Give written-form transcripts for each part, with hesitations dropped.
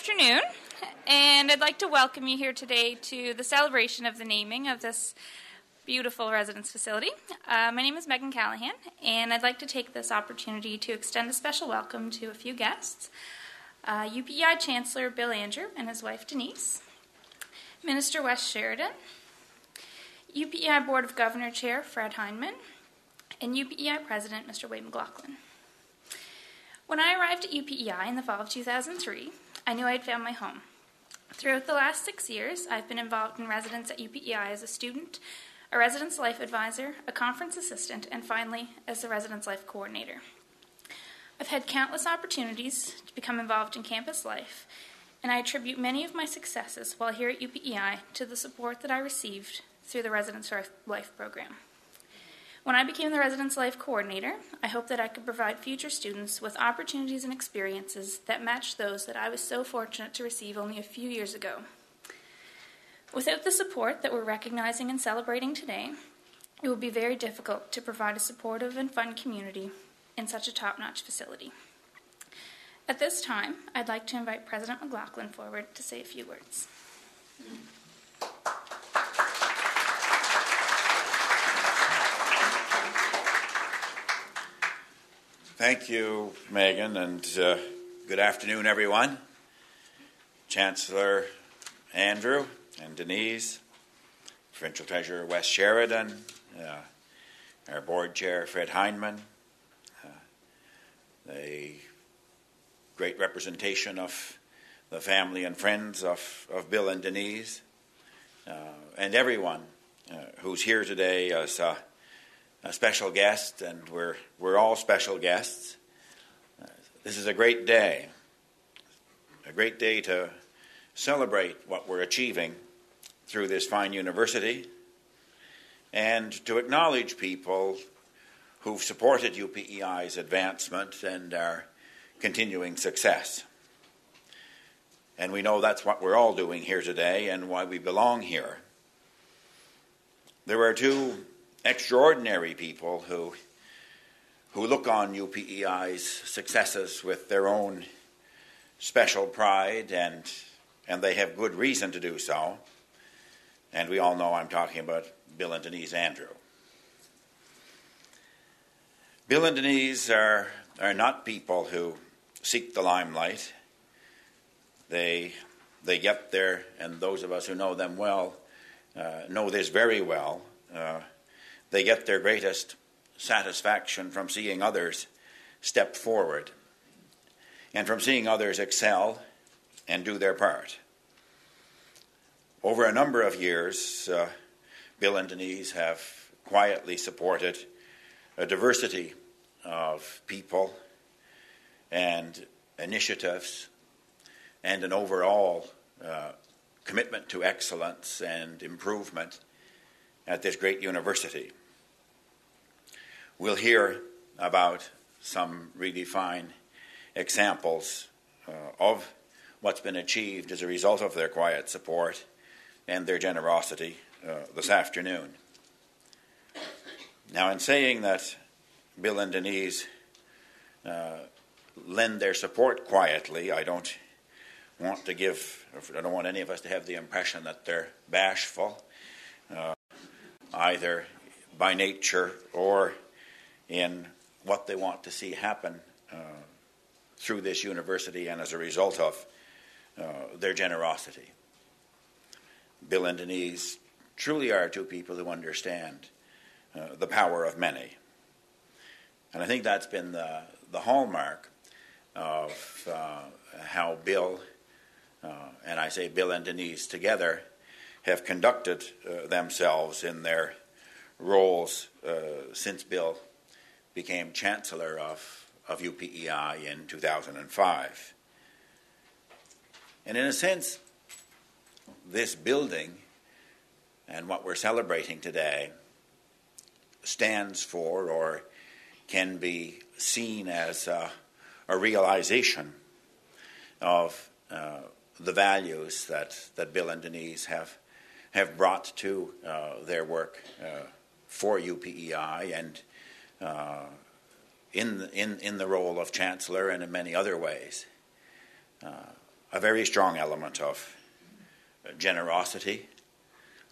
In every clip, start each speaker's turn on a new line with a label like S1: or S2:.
S1: afternoon, and I'd like to welcome you here today to the celebration of the naming of this beautiful residence facility. My name is Meghan Callahan, and I'd like to take this opportunity to extend a special welcome to a few guests. UPEI Chancellor Bill Andrew and his wife Denise, Minister Wes Sheridan, UPEI Board of Governor Chair Fred Hyneman, and UPEI President Mr. Wade McLaughlin. When I arrived at UPEI in the fall of 2003, I knew I had found my home. Throughout the last 6 years, I've been involved in residence at UPEI as a student, a residence life advisor, a conference assistant, and finally, as the residence life coordinator. I've had countless opportunities to become involved in campus life, and I attribute many of my successes while here at UPEI to the support that I received through the Residence Life program. When I became the Residence Life Coordinator, I hoped that I could provide future students with opportunities and experiences that matched those that I was so fortunate to receive only a few years ago. Without the support that we're recognizing and celebrating today, it would be very difficult to provide a supportive and fun community in such a top-notch facility. At this time, I'd like to invite President McLaughlin forward to say a few words.
S2: Thank you, Meghan, and good afternoon, everyone. Chancellor Andrew and Denise, Provincial Treasurer Wes Sheridan, our Board Chair Fred Hyneman, the great representation of the family and friends of Bill and Denise, and everyone who's here today as a special guest, and we're all special guests. This is a great day to celebrate what we're achieving through this fine university, and to acknowledge people who've supported UPEI's advancement and our continuing success. And we know that's what we're all doing here today and why we belong here. There are two extraordinary people who look on UPEI's successes with their own special pride, and they have good reason to do so. And we all know I'm talking about Bill and Denise Andrew. Bill and Denise are not people who seek the limelight. They get there, and those of us who know them well know this very well. They get their greatest satisfaction from seeing others step forward and from seeing others excel and do their part. Over a number of years, Bill and Denise have quietly supported a diversity of people and initiatives and an overall commitment to excellence and improvement at this great university. We'll hear about some really fine examples of what's been achieved as a result of their quiet support and their generosity this afternoon. Now, in saying that Bill and Denise lend their support quietly, I don't want any of us to have the impression that they're bashful, either by nature or in what they want to see happen through this university and as a result of their generosity. Bill and Denise truly are two people who understand the power of many. And I think that's been the hallmark of how Bill, and I say Bill and Denise together, have conducted themselves in their roles since Bill became Chancellor of UPEI in 2005. And in a sense, this building and what we're celebrating today stands for, or can be seen as a realization of the values that Bill and Denise have brought to their work for UPEI and in the role of Chancellor and in many other ways. a very strong element of generosity,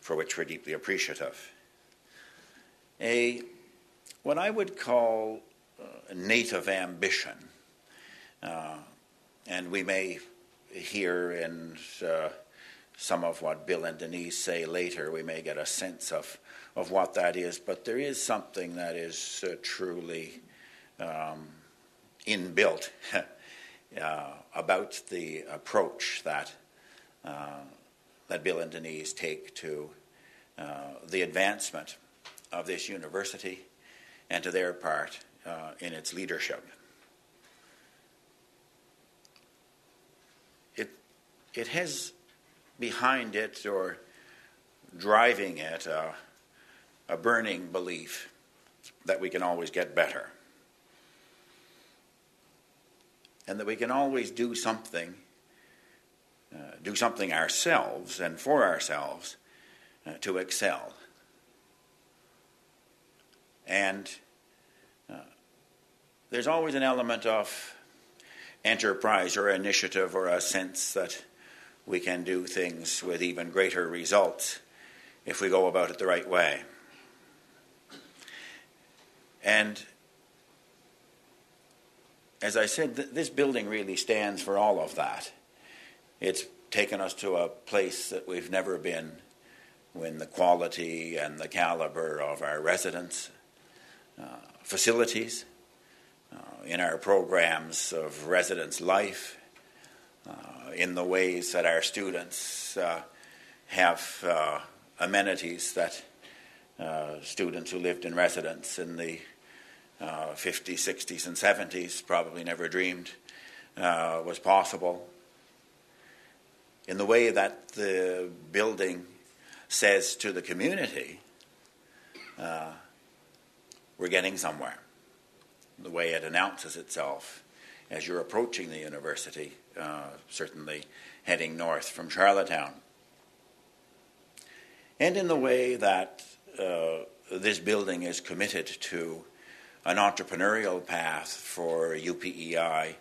S2: for which we're deeply appreciative. What I would call native ambition, and we may hear in some of what Bill and Denise say later, we may get a sense of what that is, but there is something that is truly inbuilt about the approach that Bill and Denise take to the advancement of this university and to their part in its leadership. It has behind it, or driving it, a burning belief that we can always get better, and that we can always do something ourselves and for ourselves to excel. And there's always an element of enterprise or initiative, or a sense that we can do things with even greater results if we go about it the right way. And as I said, this building really stands for all of that. It's taken us to a place that we've never been, when the quality and the caliber of our residents, facilities, in our programs of residence life, in the ways that our students have amenities that students who lived in residence in the 50s, 60s, and 70s probably never dreamed was possible. In the way that the building says to the community, we're getting somewhere. The way it announces itself as you're approaching the university, certainly heading north from Charlottetown. And in the way that this building is committed to an entrepreneurial path for UPEI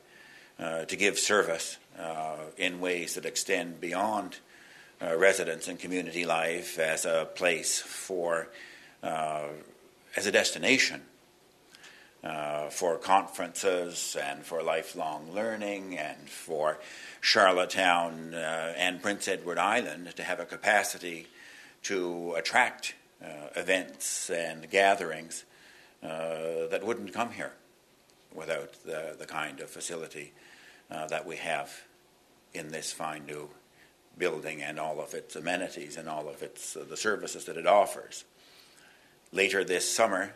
S2: to give service in ways that extend beyond residence and community life as a place for, as a destination for conferences and for lifelong learning, and for Charlottetown and Prince Edward Island to have a capacity to attract events and gatherings that wouldn't come here without the kind of facility that we have in this fine new building, and all of its amenities and all of its the services that it offers. Later this summer,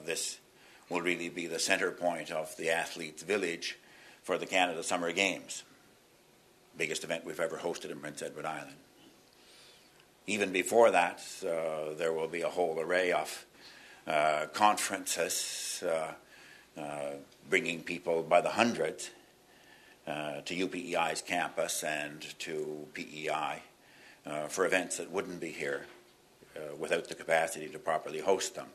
S2: this will really be the center point of the athletes' village for the Canada Summer Games, biggest event we've ever hosted in Prince Edward Island. Even before that, there will be a whole array of conferences bringing people by the hundreds to UPEI's campus and to PEI for events that wouldn't be here without the capacity to properly host them.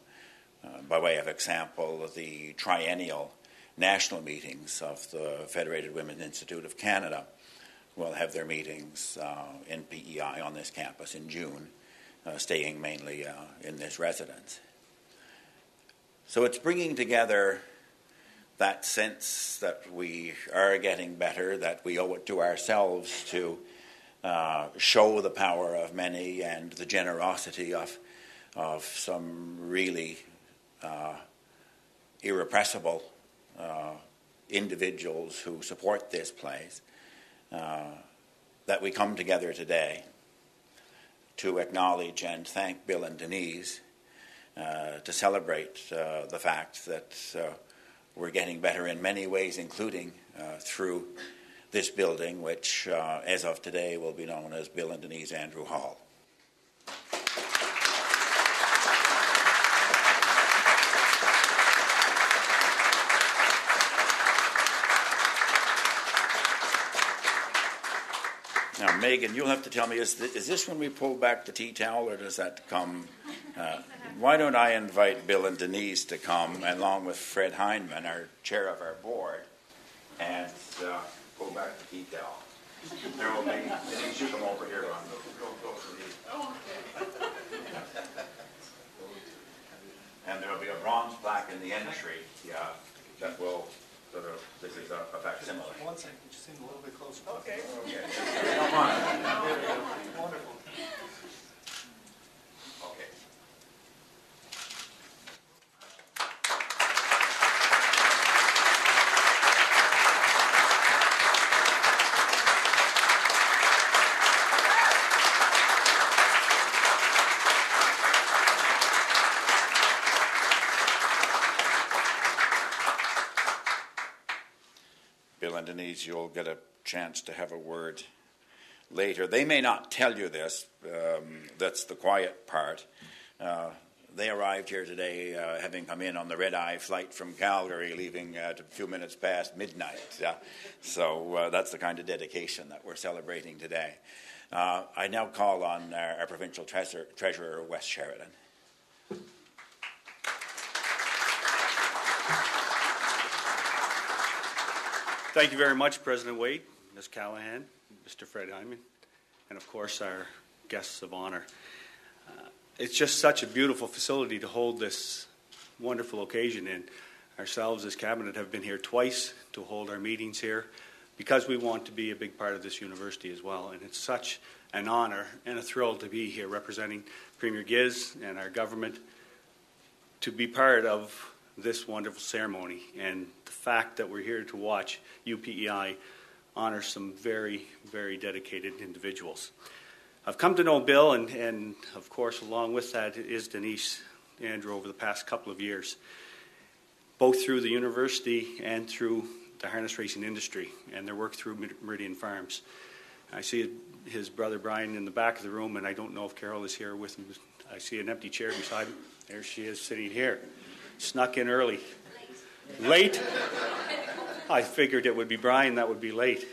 S2: By way of example, the triennial national meetings of the Federated Women's Institute of Canada will have their meetings in PEI on this campus in June, staying mainly in this residence. So it's bringing together that sense that we are getting better, that we owe it to ourselves to show the power of many and the generosity of some really irrepressible individuals who support this place, that we come together today to acknowledge and thank Bill and Denise, to celebrate the fact that we're getting better in many ways, including through this building, which as of today will be known as Bill and Denise Andrew Hall. Now, Megan, you'll have to tell me, is this when we pull back the tea towel, or does that come? Why don't I invite Bill and Denise to come, along with Fred Hyneman, our chair of our board, and pull back the tea towel. There will be, Denise, you come over here, Ron. And there will be a bronze plaque in the entry, that will sort of, this is a facsimile.
S3: One second, just seem a little bit closer.
S2: Okay. Come on.
S3: Wonderful.
S2: Okay. Bill and Denise, you'll get a chance to have a word later. They may not tell you this. That's the quiet part. They arrived here today having come in on the red-eye flight from Calgary, leaving at a few minutes past midnight. So that's the kind of dedication that we're celebrating today. I now call on our provincial treasurer, Wes Sheridan.
S4: Thank you very much, President Wade, Ms. Callahan, Mr. Fred Hyneman, and of course our guests of honor. It's just such a beautiful facility to hold this wonderful occasion in. Ourselves as Cabinet have been here twice to hold our meetings here because we want to be a big part of this university as well. And it's such an honor and a thrill to be here representing Premier Giz and our government to be part of this wonderful ceremony. And the fact that we're here to watch UPEI honor some very, very dedicated individuals. I've come to know Bill, and of course, along with that is Denise Andrew over the past couple of years, both through the university and through the harness racing industry and their work through Meridian Farms. I see his brother Brian in the back of the room, and I don't know if Carol is here with him. I see an empty chair beside him. There she is sitting here. Snuck in early. Late? I figured it would be Brian that would be late.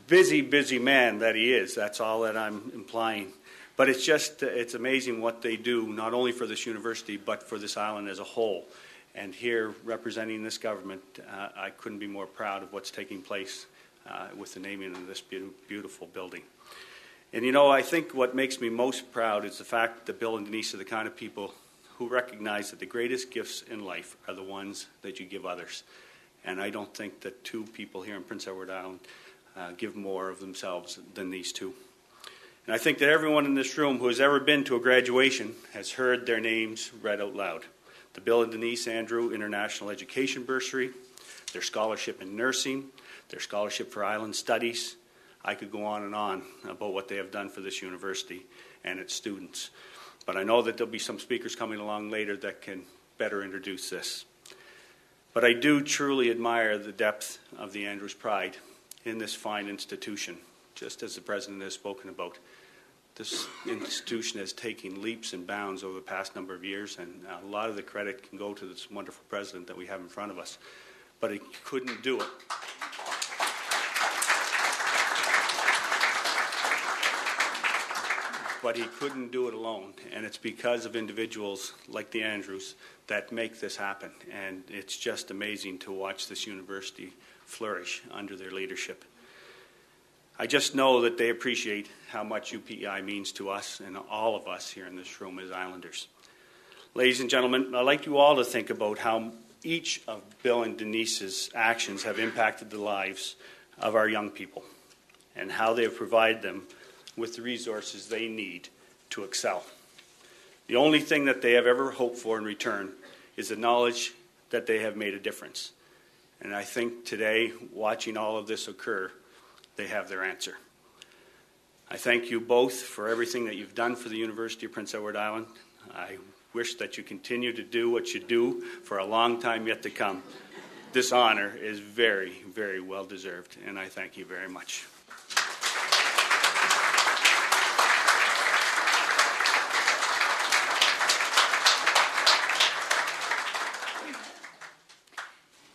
S4: Busy, busy man that he is. That's all that I'm implying. But it's just, it's amazing what they do, not only for this university, but for this island as a whole. And here, representing this government, I couldn't be more proud of what's taking place with the naming of this beautiful building. And you know, I think what makes me most proud is the fact that Bill and Denise are the kind of people who recognize that the greatest gifts in life are the ones that you give others. And I don't think that two people here in Prince Edward Island give more of themselves than these two. And I think that everyone in this room who has ever been to a graduation has heard their names read out loud. The Bill and Denise Andrew International Education Bursary, their scholarship in nursing, their scholarship for island studies. I could go on and on about what they have done for this university and its students. But I know that there'll be some speakers coming along later that can better introduce this. But I do truly admire the depth of the Andrews pride in this fine institution, just as the President has spoken about. This institution has taken leaps and bounds over the past number of years, and a lot of the credit can go to this wonderful President that we have in front of us. But he couldn't do it. But he couldn't do it alone, and it's because of individuals like the Andrews that make this happen. And it's just amazing to watch this university flourish under their leadership. I just know that they appreciate how much UPEI means to us and all of us here in this room as Islanders. Ladies and gentlemen, I'd like you all to think about how each of Bill and Denise's actions have impacted the lives of our young people and how they have provided them with the resources they need to excel. The only thing that they have ever hoped for in return is the knowledge that they have made a difference. And I think today, watching all of this occur, they have their answer. I thank you both for everything that you've done for the University of Prince Edward Island. I wish that you continue to do what you do for a long time yet to come. This honor is very, very well deserved, and I thank you very much.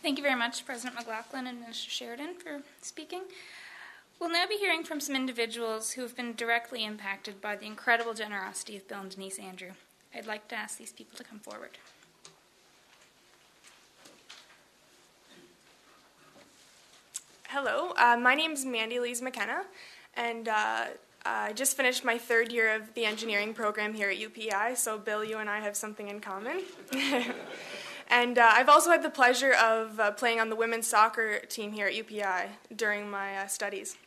S1: Thank you very much, President McLaughlin and Minister Sheridan, for speaking. We'll now be hearing from some individuals who have been directly impacted by the incredible generosity of Bill and Denise Andrew. I'd like to ask these people to come forward.
S5: Hello, my name is Mandy Lee McKenna, and I just finished my third year of the engineering program here at UPEI, so Bill, you and I have something in common. And I've also had the pleasure of playing on the women's soccer team here at UPEI during my studies.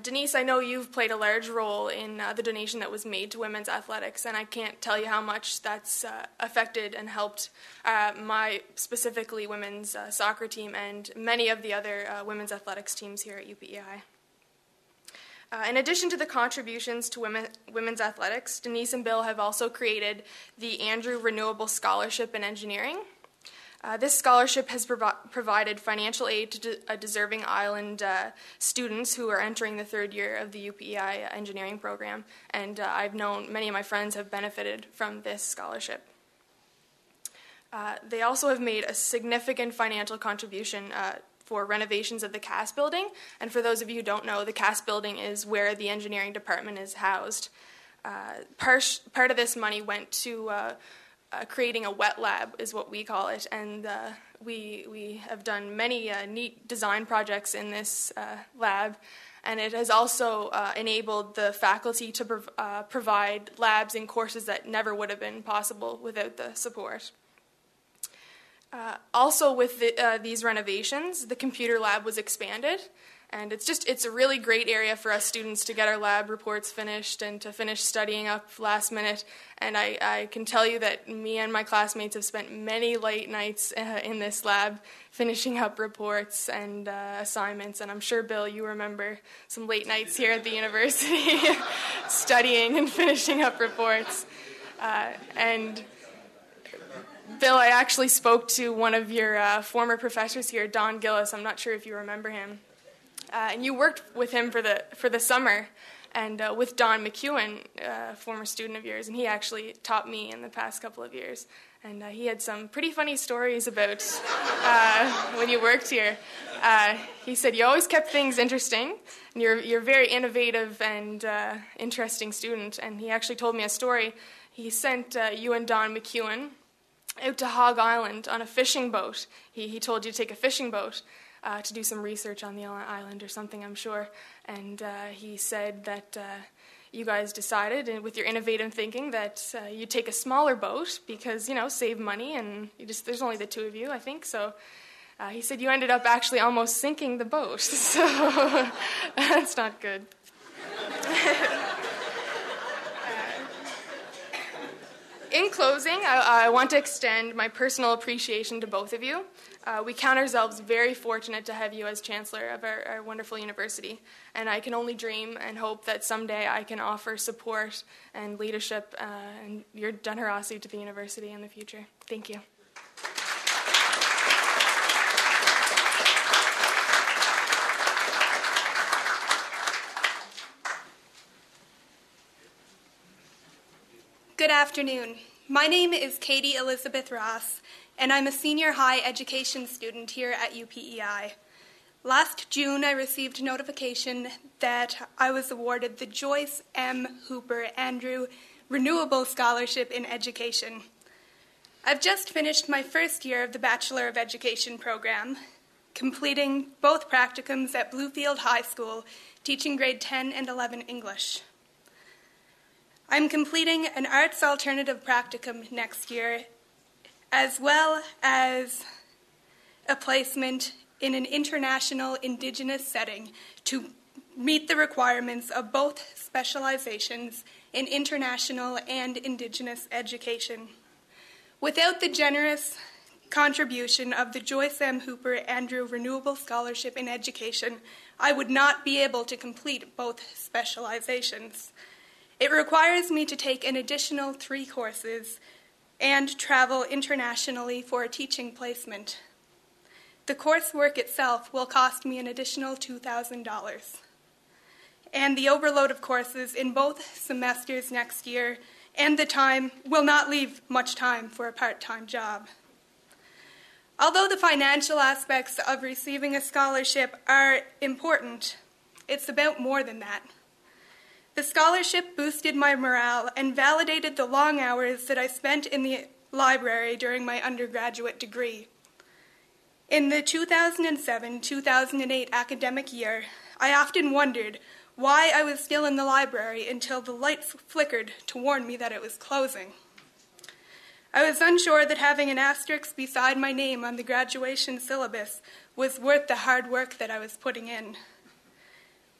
S5: Denise, I know you've played a large role in the donation that was made to women's athletics, and I can't tell you how much that's affected and helped my specifically women's soccer team and many of the other women's athletics teams here at UPEI. In addition to the contributions to women's athletics, Denise and Bill have also created the Andrew Renewable Scholarship in Engineering. This scholarship has provided financial aid to deserving island students who are entering the third year of the UPEI engineering program, and I've known many of my friends have benefited from this scholarship. They also have made a significant financial contribution for renovations of the CAS building, and for those of you who don't know, the CAS building is where the engineering department is housed. Part of this money went to creating a wet lab, is what we call it, and we have done many neat design projects in this lab, and it has also enabled the faculty to provide labs in courses that never would have been possible without the support. Also with these renovations, the computer lab was expanded, and it's a really great area for us students to get our lab reports finished and to finish studying up last minute. And I can tell you that me and my classmates have spent many late nights in this lab finishing up reports and assignments. And I'm sure, Bill, you remember some late nights here at the university studying and finishing up reports. And Bill, I actually spoke to one of your former professors here, Don Gillis. I'm not sure if you remember him. And you worked with him for the summer, and with Don McEwen, a former student of yours, and he actually taught me in the past couple of years. And he had some pretty funny stories about when you worked here. He said you always kept things interesting, and you're a very innovative and interesting student. And he actually told me a story. He sent you and Don McEwen out to Hog Island on a fishing boat. He told you to take a fishing boat to do some research on the island or something, I'm sure. And he said that you guys decided, and with your innovative thinking, that you'd take a smaller boat because, save money, and there's only the two of you, I think. So he said you ended up actually almost sinking the boat. So that's not good. In closing, I want to extend my personal appreciation to both of you. We count ourselves very fortunate to have you as Chancellor of our wonderful university, and I can only dream and hope that someday I can offer support and leadership and your generosity to the university in the future. Thank you.
S6: Good afternoon. My name is Katie Elizabeth Ross, and I'm a senior high education student here at UPEI. Last June, I received notification that I was awarded the Joyce M. Hooper Andrew Renewable Scholarship in Education. I've just finished my first year of the Bachelor of Education program, completing both practicums at Bluefield High School, teaching grade 10 and 11 English. I'm completing an arts alternative practicum next year, as well as a placement in an international Indigenous setting to meet the requirements of both specializations in international and Indigenous education. Without the generous contribution of the Joyce M. Hooper Andrew Renewable Scholarship in Education, I would not be able to complete both specializations. It requires me to take an additional 3 courses and travel internationally for a teaching placement. The coursework itself will cost me an additional $2,000. And the overload of courses in both semesters next year and the time will not leave much time for a part-time job. Although the financial aspects of receiving a scholarship are important, it's about more than that. The scholarship boosted my morale and validated the long hours that I spent in the library during my undergraduate degree. In the 2007-2008 academic year, I often wondered why I was still in the library until the lights flickered to warn me that it was closing. I was unsure that having an asterisk beside my name on the graduation syllabus was worth the hard work that I was putting in.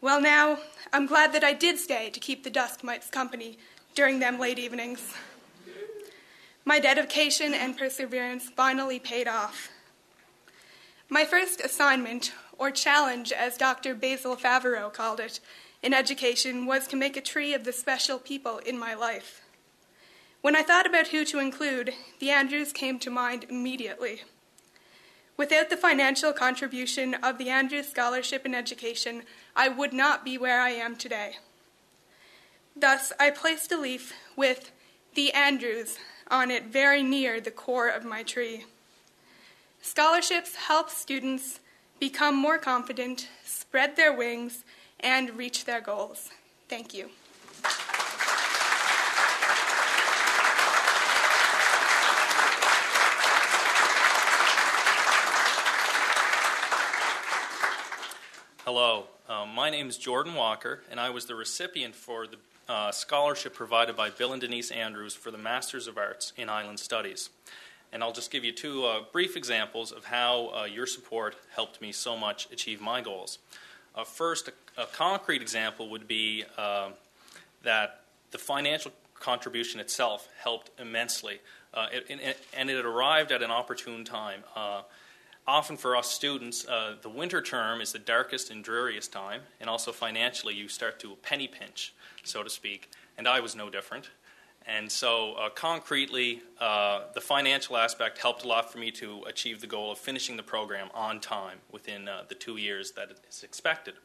S6: Well, now, I'm glad that I did stay to keep the dust mites company during them late evenings. My dedication and perseverance finally paid off. My first assignment, or challenge as Dr. Basil Favreau called it, in education was to make a tree of the special people in my life. When I thought about who to include, the Andrews came to mind immediately. Without the financial contribution of the Andrews Scholarship in Education, I would not be where I am today. Thus, I placed a leaf with "The Andrews" on it very near the core of my tree. Scholarships help students become more confident, spread their wings, and reach their goals. Thank you.
S7: Hello, my name is Jordan Walker, and I was the recipient for the scholarship provided by Bill and Denise Andrews for the Masters of Arts in Island Studies. And I'll just give you two brief examples of how your support helped me so much achieve my goals. First, a concrete example would be that the financial contribution itself helped immensely, and it arrived at an opportune time. Often for us students, the winter term is the darkest and dreariest time, and also financially you start to penny pinch, so to speak, and I was no different. And so concretely, the financial aspect helped a lot for me to achieve the goal of finishing the program on time within the 2 years that is expected.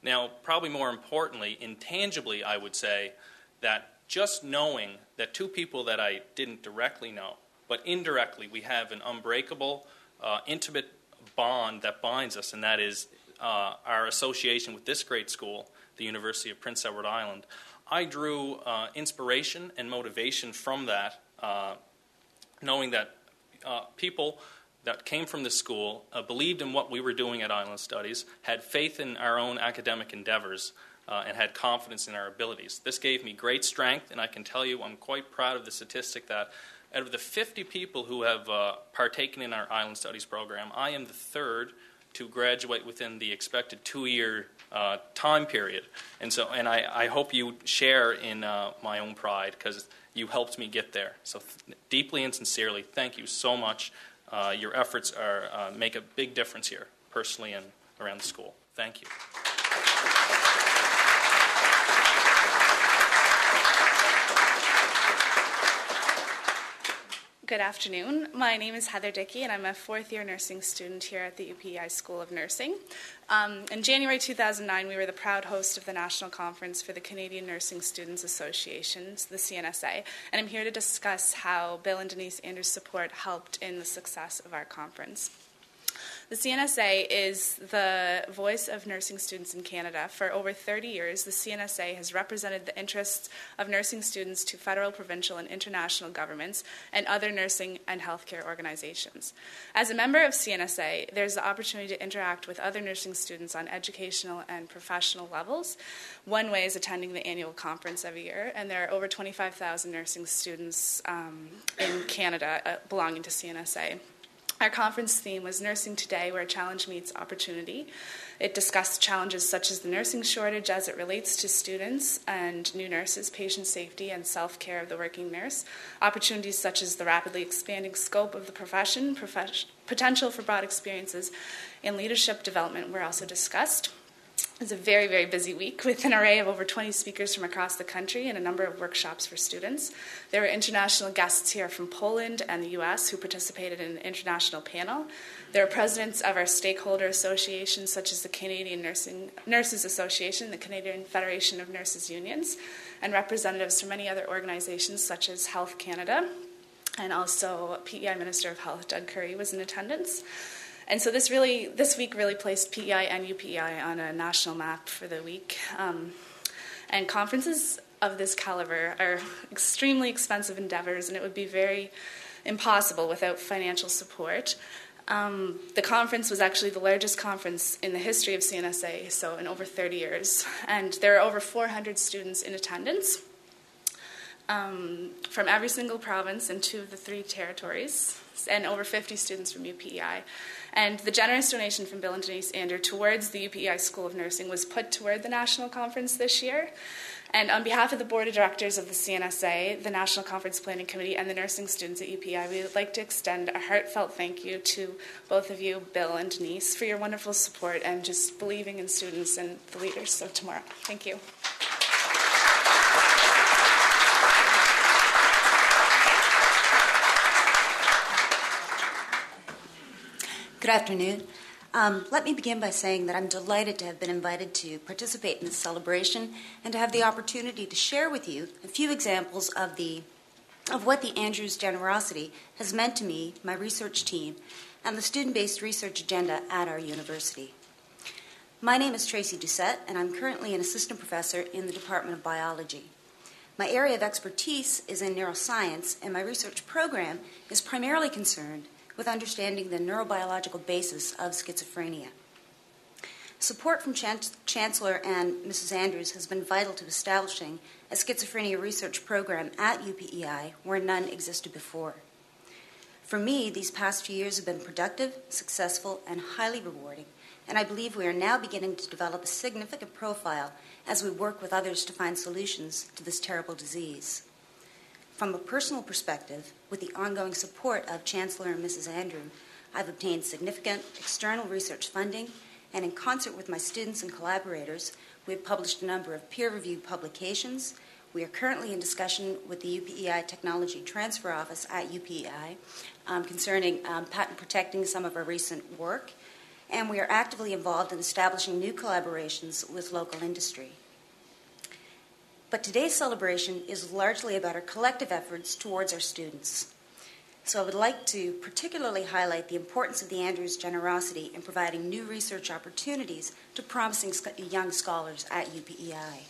S7: Now, probably more importantly, intangibly, I would say that just knowing that two people that I didn't directly know, but indirectly we have an unbreakable, intimate bond that binds us, and that is our association with this great school, the University of Prince Edward Island. I drew inspiration and motivation from that, knowing that people that came from this school believed in what we were doing at Island Studies, had faith in our own academic endeavors, and had confidence in our abilities. This gave me great strength, and I can tell you I'm quite proud of the statistic that out of the 50 people who have partaken in our Island Studies program, I am the third to graduate within the expected 2-year time period. And I hope you share in my own pride, because you helped me get there. So deeply and sincerely, thank you so much. Your efforts make a big difference here, personally and around the school. Thank you.
S8: Good afternoon. My name is Heather Dickie, and I'm a fourth-year nursing student here at the UPEI School of Nursing. In January 2009, we were the proud host of the National Conference for the Canadian Nursing Students Association, the CNSA, and I'm here to discuss how Bill and Denise Andrews' support helped in the success of our conference. The CNSA is the voice of nursing students in Canada. For over 30 years, the CNSA has represented the interests of nursing students to federal, provincial, and international governments and other nursing and healthcare organizations. As a member of CNSA, there's the opportunity to interact with other nursing students on educational and professional levels. One way is attending the annual conference every year, and there are over 25,000 nursing students in Canada belonging to CNSA. Our conference theme was Nursing Today, where challenge meets opportunity. It discussed challenges such as the nursing shortage as it relates to students and new nurses, patient safety, and self-care of the working nurse. Opportunities such as the rapidly expanding scope of the profession, potential for broad experiences, and leadership development were also discussed. It was a very, very busy week with an array of over 20 speakers from across the country and a number of workshops for students. There were international guests here from Poland and the U.S. who participated in an international panel. There were presidents of our stakeholder associations, such as the Canadian Nurses Association, the Canadian Federation of Nurses Unions, and representatives from many other organizations, such as Health Canada, and also PEI Minister of Health Doug Curry was in attendance. And so this week really placed PEI and UPEI on a national map for the week. And conferences of this caliber are extremely expensive endeavors, and it would be very impossible without financial support. The conference was actually the largest conference in the history of CNSA, so in over 30 years. And there are over 400 students in attendance from every single province in 2 of the 3 territories, and over 50 students from UPEI. And the generous donation from Bill and Denise Andrew towards the UPEI School of Nursing was put toward the national conference this year. And on behalf of the Board of Directors of the CNSA, the National Conference Planning Committee, and the nursing students at UPEI, we would like to extend a heartfelt thank you to both of you, Bill and Denise, for your wonderful support and just believing in students and the leaders of tomorrow. Thank you.
S9: Good afternoon. Let me begin by saying that I'm delighted to have been invited to participate in this celebration and to have the opportunity to share with you a few examples of what the Andrews generosity has meant to me, my research team, and the student-based research agenda at our university. My name is Tracy de Graaff, and I'm currently an assistant professor in the Department of Biology. My area of expertise is in neuroscience, and my research program is primarily concerned with understanding the neurobiological basis of schizophrenia. Support from Chancellor and Mrs. Andrews has been vital to establishing a schizophrenia research program at UPEI where none existed before. For me, these past few years have been productive, successful, and highly rewarding, and I believe we are now beginning to develop a significant profile as we work with others to find solutions to this terrible disease. From a personal perspective, with the ongoing support of Chancellor and Mrs. Andrew, I've obtained significant external research funding, and in concert with my students and collaborators, we have published a number of peer-reviewed publications. We are currently in discussion with the UPEI Technology Transfer Office at UPEI concerning patent protecting some of our recent work, and we are actively involved in establishing new collaborations with local industry. But today's celebration is largely about our collective efforts towards our students. So I would like to particularly highlight the importance of the Andrews generosity in providing new research opportunities to promising young scholars at UPEI.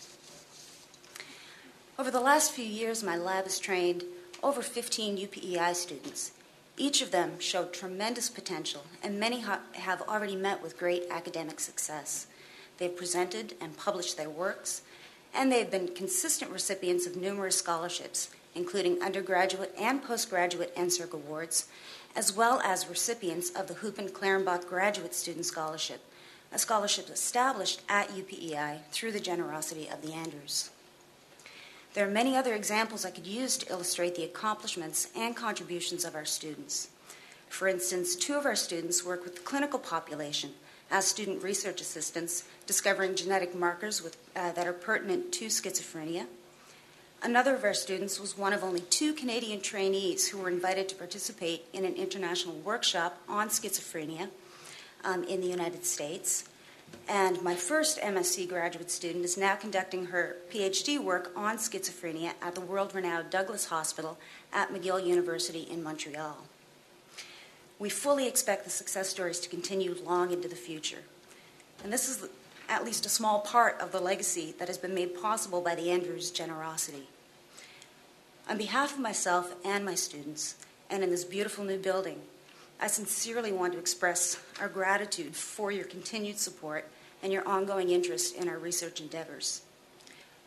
S9: Over the last few years, my lab has trained over 15 UPEI students. Each of them showed tremendous potential, and many have already met with great academic success. They've presented and published their works, and they have been consistent recipients of numerous scholarships, including undergraduate and postgraduate NSERC awards, as well as recipients of the Hoopen-Clarenbach Graduate Student Scholarship, a scholarship established at UPEI through the generosity of the Andrews. There are many other examples I could use to illustrate the accomplishments and contributions of our students. For instance, 2 of our students work with the clinical population as student research assistants, discovering genetic markers that are pertinent to schizophrenia. Another of our students was one of only 2 Canadian trainees who were invited to participate in an international workshop on schizophrenia in the United States. And my first MSc graduate student is now conducting her PhD work on schizophrenia at the world-renowned Douglas Hospital at McGill University in Montreal. We fully expect the success stories to continue long into the future. And this is at least a small part of the legacy that has been made possible by the Andrews generosity. On behalf of myself and my students, and in this beautiful new building, I sincerely want to express our gratitude for your continued support and your ongoing interest in our research endeavors.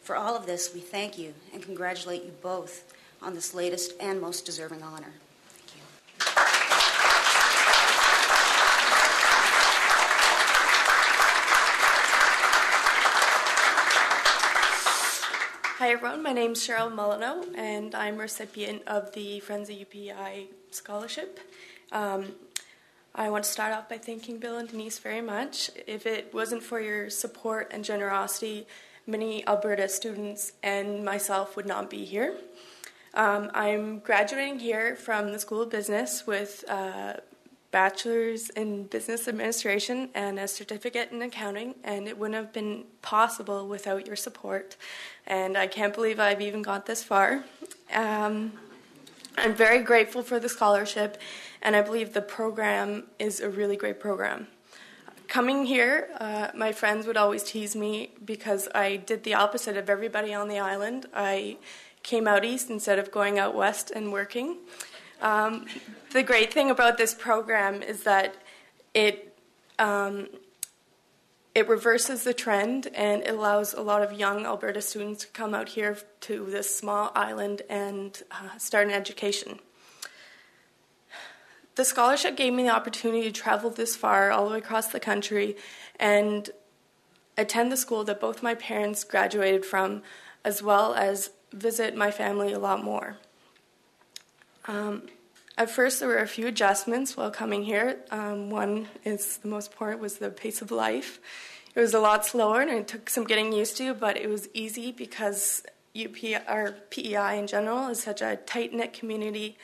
S9: For all of this, we thank you and congratulate you both on this latest and most deserving honor. Thank you.
S5: Hi everyone, my name's Cheryl Mullin, and I'm a recipient of the Friends of UPEI Scholarship. I want to start off by thanking Bill and Denise very much. If it wasn't for your support and generosity, many Alberta students and myself would not be here. I'm graduating here from the School of Business with a bachelor's in business administration and a certificate in accounting, and it wouldn't have been possible without your support. And I can't believe I've even got this far. I'm very grateful for the scholarship, and I believe the program is a really great program. Coming here, my friends would always tease me because I did the opposite of everybody on the island. I came out east instead of going out west and working.
S10: The great thing about this program is that it reverses the trend and it allows a lot of young Alberta students to come out here to this small island and start an education. The scholarship gave me the opportunity to travel this far, all the way across the country, and attend the school that both my parents graduated from, as well as visit my family a lot more. At first, there were a few adjustments while coming here. One is the most important, was the pace of life. It was a lot slower, and it took some getting used to, but it was easy because PEI in general is such a tight-knit community,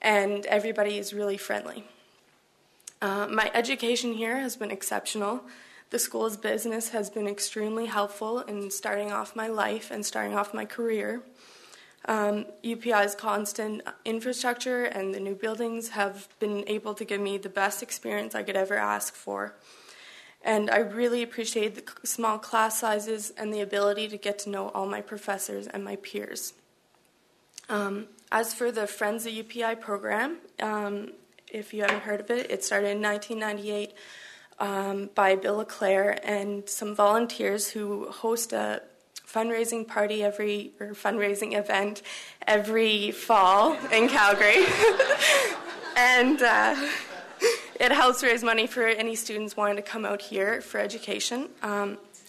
S10: and everybody is really friendly. My education here has been exceptional. The school's business has been extremely helpful in starting off my life and starting off my career. UPI's constant infrastructure and the new buildings have been able to give me the best experience I could ever ask for. And I really appreciate the small class sizes and the ability to get to know all my professors and my peers. As for the Friends of UPI program, if you haven't heard of it, it started in 1998 by Bill LeClaire and some volunteers who host a fundraising event every fall in Calgary. And it helps raise money for any students wanting to come out here for education.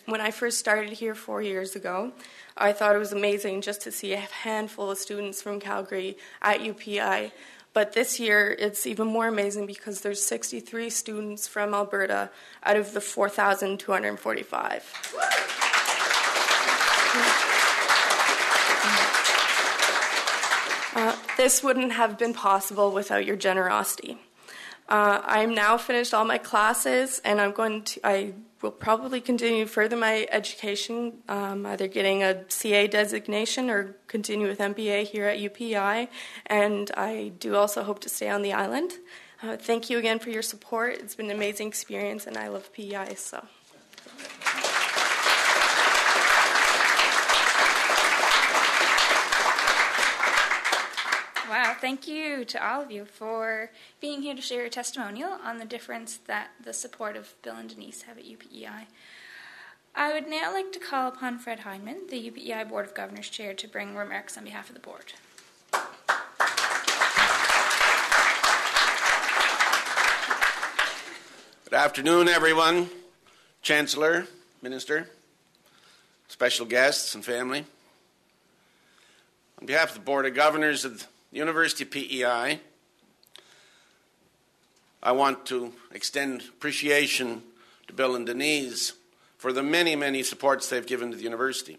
S10: When I first started here 4 years ago, I thought it was amazing just to see a handful of students from Calgary at UPI. But this year, it's even more amazing because there's 63 students from Alberta out of the 4,245. This wouldn't have been possible without your generosity. I'm now finished all my classes, and I will probably continue to further my education, either getting a CA designation or continue with MBA here at UPI, and I do also hope to stay on the island. Thank you again for your support. It's been an amazing experience, and I love PEI, so.
S1: Wow, thank you to all of you for being here to share your testimonial on the difference that the support of Bill and Denise have at UPEI. I would now like to call upon Fred Hyneman, the UPEI Board of Governors Chair, to bring remarks on behalf of the board.
S11: Good afternoon, everyone. Chancellor, Minister, special guests, and family. On behalf of the Board of Governors of the University of PEI, I want to extend appreciation to Bill and Denise for the many, many supports they've given to the university.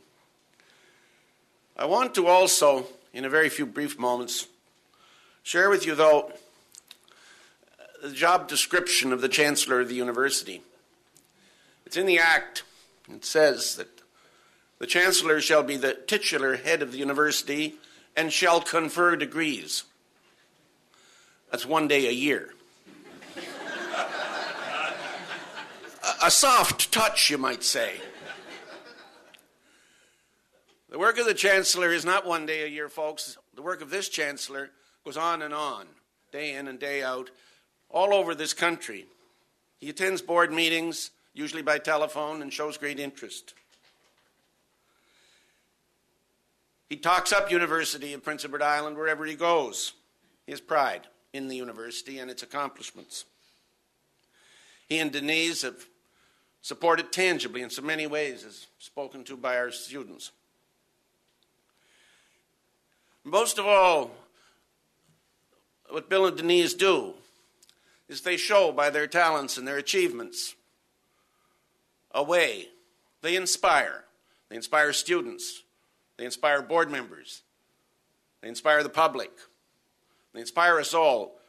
S11: I want to also, in a very few brief moments, share with you, though, the job description of the Chancellor of the University. It's in the Act. It says that the Chancellor shall be the titular head of the university and shall confer degrees. That's 1 day a year. A soft touch, you might say. The work of the Chancellor is not 1 day a year, folks. The work of this Chancellor goes on, day in and day out, all over this country. He attends board meetings, usually by telephone, and shows great interest. He talks up University of Prince Edward Island wherever he goes. He has pride in the university and its accomplishments. He and Denise have supported tangibly in so many ways, as spoken to by our students. Most of all, what Bill and Denise do is they show by their talents and their achievements a way. They inspire. They inspire students. They inspire board members. They inspire the public. They inspire us all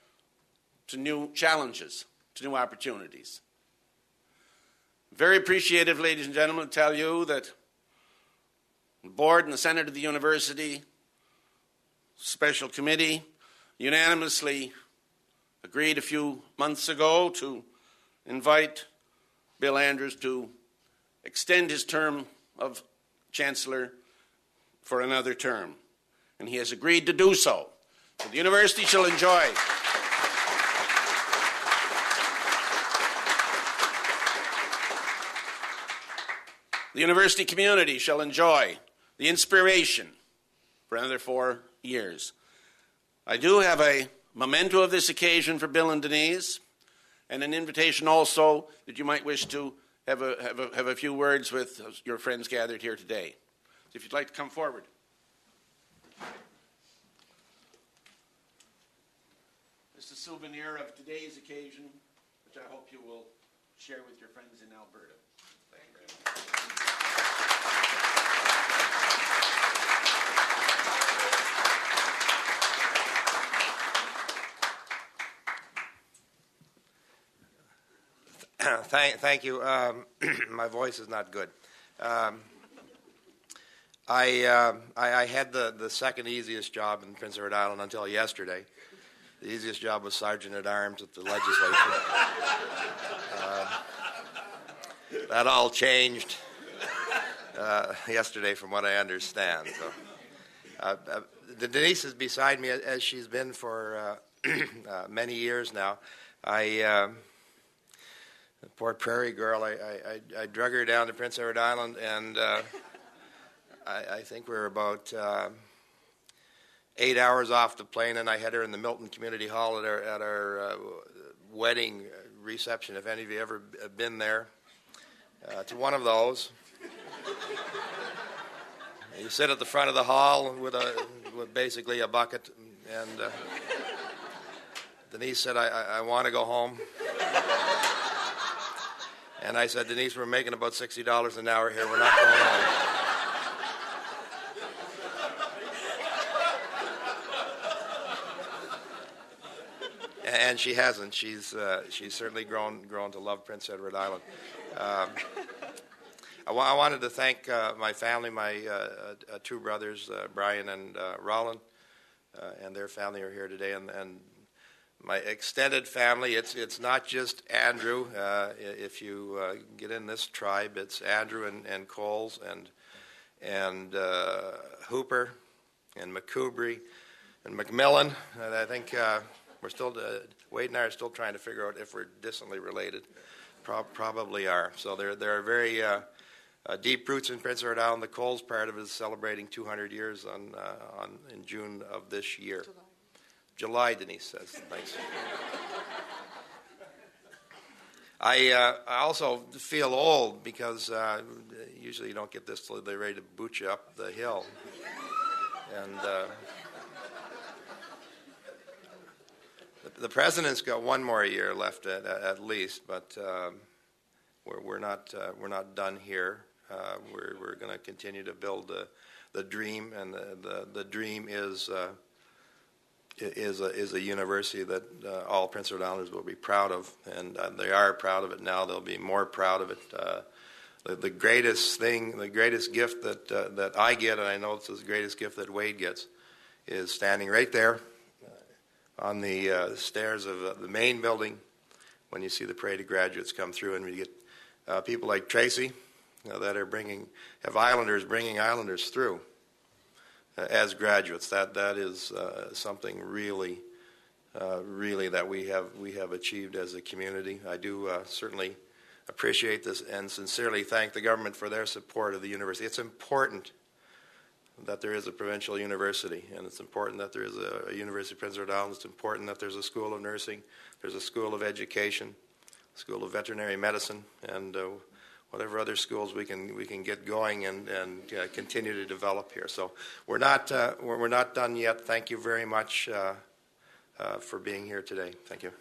S11: to new challenges, to new opportunities. Very appreciative, ladies and gentlemen, to tell you that the board and the Senate of the university, special committee, unanimously agreed a few months ago to invite Bill Andrews to extend his term of Chancellor for another term. And he has agreed to do so. The university shall enjoy the university community shall enjoy the inspiration for another 4 years. I do have a memento of this occasion for Bill and Denise, and an invitation also that you might wish to have a few words with your friends gathered here today. So if you'd like to come forward. It's a souvenir of today's occasion, which I hope you will share with your friends in Alberta. Thank you very
S12: much. Thank you. My voice is not good. I had the second easiest job in Prince Edward Island until yesterday. The easiest job was Sergeant at Arms at the legislature. That all changed yesterday, from what I understand. So, Denise is beside me, as she's been for many years now. The poor prairie girl, I drug her down to Prince Edward Island, and I think we were about 8 hours off the plane, and I had her in the Milton Community Hall at our wedding reception. If any of you ever been there, to one of those, you sit at the front of the hall with basically a bucket, and Denise said, "I want to go home." And I said, "Denise, we're making about $60 an hour here. We're not going home." And she hasn't. She's certainly grown to love Prince Edward Island. I wanted to thank my family, my two brothers, Brian and Roland, and their family are here today, and my extended family. It's not just Andrew. If you get in this tribe, it's Andrew and Coles and Hooper and McCoubry and McMillan. And I think we're still Wade and I are still trying to figure out if we're distantly related. Probably are. So there are very deep roots in Prince Edward Island. The Coles part of it is celebrating 200 years in June of this year. July, Denise says. Thanks. I also feel old because usually you don't get this till they're ready to boot you up the hill. And the president's got one more year left at least, but we're not done here. We're going to continue to build the dream, and the dream is a university that all Prince Edward Islanders will be proud of, and they are proud of it now. They'll be more proud of it. The greatest gift that I get, and I know it's the greatest gift that Wade gets, is standing right there on the stairs of the main building when you see the parade of graduates come through, and we get people like Tracy that are bringing Islanders through as graduates. That is something really that we have achieved as a community. I do certainly appreciate this and sincerely thank the government for their support of the university. It's important that there is a provincial university, and it's important that there is a University of Prince Edward Island. It's important that there's a school of nursing, there's a school of education, a school of veterinary medicine, and whatever other schools we can get going and continue to develop here. So we're not done yet. Thank you very much for being here today. Thank you.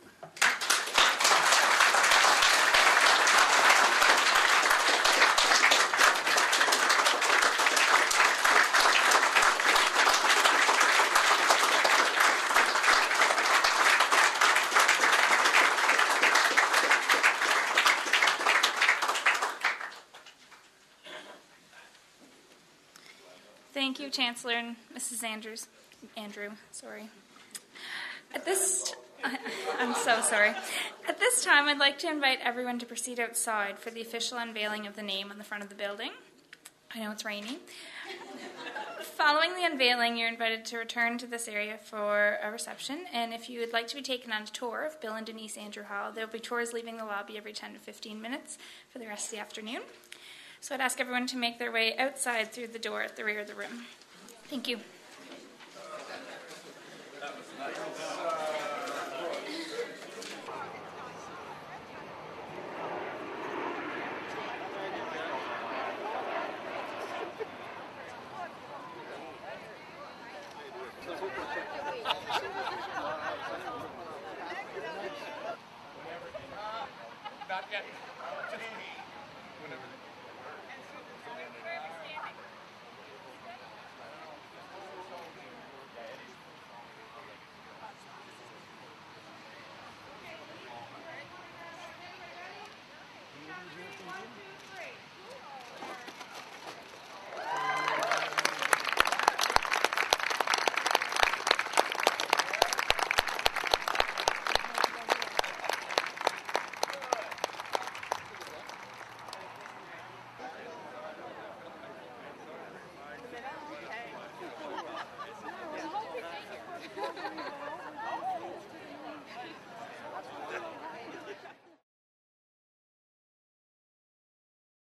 S1: Thank you, Chancellor and Mrs. Andrew, sorry. I'm so sorry. At this time, I'd like to invite everyone to proceed outside for the official unveiling of the name on the front of the building. I know it's rainy. Following the unveiling, you're invited to return to this area for a reception, and if you would like to be taken on a tour of Bill and Denise Andrew Hall, there will be tours leaving the lobby every 10 to 15 minutes for the rest of the afternoon. So I'd ask everyone to make their way outside through the door at the rear of the room. Thank you.
S13: Not yet.